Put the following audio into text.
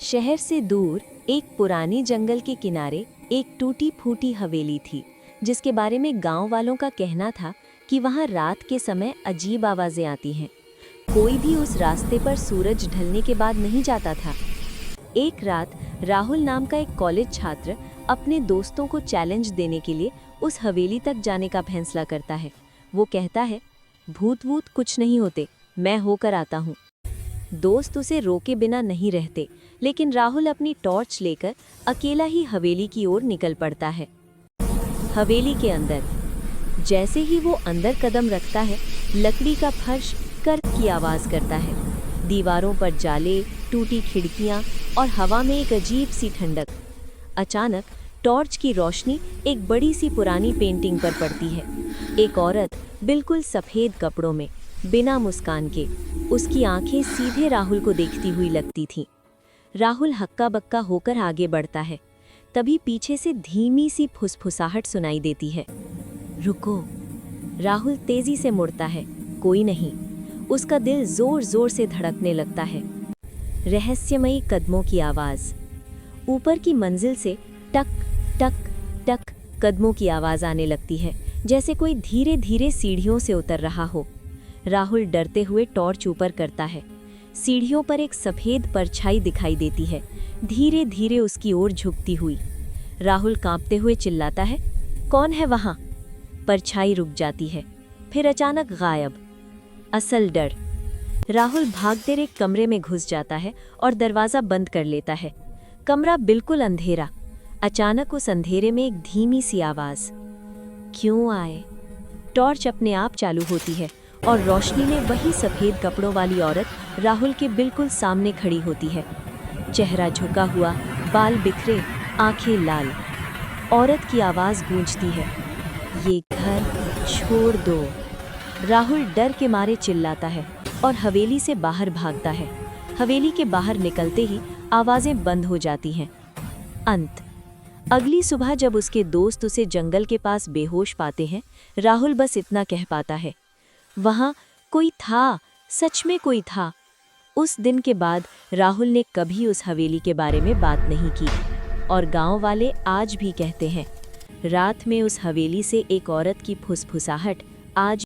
शहर से दूर एक पुराने जंगल के किनारे एक टूटी फूटी हवेली थी, जिसके बारे में गांव वालों का कहना था कि वहां रात के समय अजीब आवाजें आती हैं। कोई भी उस रास्ते पर सूरज ढलने के बाद नहीं जाता था। एक रात राहुल नाम का एक कॉलेज छात्र अपने दोस्तों को चैलेंज देने के लिए उस हवेली तक जाने का फैसला करता है। वो कहता है, भूत वूत कुछ नहीं होते, मैं होकर आता हूँ। दोस्त उसे रोके बिना नहीं रहते, लेकिन राहुल अपनी टॉर्च लेकर अकेला ही हवेली की ओर निकल पड़ता है। हवेली के अंदर जैसे ही वो अंदर कदम रखता है, लकड़ी का फर्श कर की आवाज करता है। दीवारों पर जाले, टूटी खिड़कियां और हवा में एक अजीब सी ठंडक। अचानक टॉर्च की रोशनी एक बड़ी सी पुरानी पेंटिंग पर पड़ती है। एक औरत बिल्कुल सफेद कपड़ों में, बिना मुस्कान के, उसकी आंखें सीधे राहुल को देखती हुई लगती थीं। राहुल हक्का बक्का होकर आगे बढ़ता है। तभी पीछे से धीमी सी फुसफुसाहट सुनाई देती है। रुको। राहुल तेजी से मुड़ता है। कोई नहीं। उसका दिल जोर जोर से धड़कने लगता है। रहस्यमयी कदमों की आवाज। ऊपर की मंजिल से टक टक टक कदमों की आवाज आने लगती है, जैसे कोई धीरे धीरे सीढ़ियों से उतर रहा हो। राहुल डरते हुए टॉर्च ऊपर करता है। सीढ़ियों पर एक सफेद परछाई दिखाई देती है, धीरे धीरे उसकी ओर झुकती हुई। राहुल कांपते हुए चिल्लाता है, कौन है वहां? परछाई रुक जाती है, फिर अचानक गायब। असल डर। राहुल भागते एक कमरे में घुस जाता है और दरवाजा बंद कर लेता है। कमरा बिल्कुल अंधेरा। अचानक उस अंधेरे में एक धीमी सी आवाज, क्यों आए? टॉर्च अपने आप चालू होती है और रोशनी में वही सफेद कपड़ों वाली औरत राहुल के बिल्कुल सामने खड़ी होती है। चेहरा झुका हुआ, बाल बिखरे, आंखें लाल। औरत की आवाज गूंजती है, ये घर छोड़ दो। राहुल डर के मारे चिल्लाता है और हवेली से बाहर भागता है। हवेली के बाहर निकलते ही आवाजें बंद हो जाती हैं। अंत। अगली सुबह जब उसके दोस्त उसे जंगल के पास बेहोश पाते हैं, राहुल बस इतना कह पाता है, वहां कोई था, सच में कोई था। उस दिन के बाद राहुल ने कभी उस हवेली के बारे में बात नहीं की, और गांव वाले आज भी कहते हैं, रात में उस हवेली से एक औरत की फुसफुसाहट आज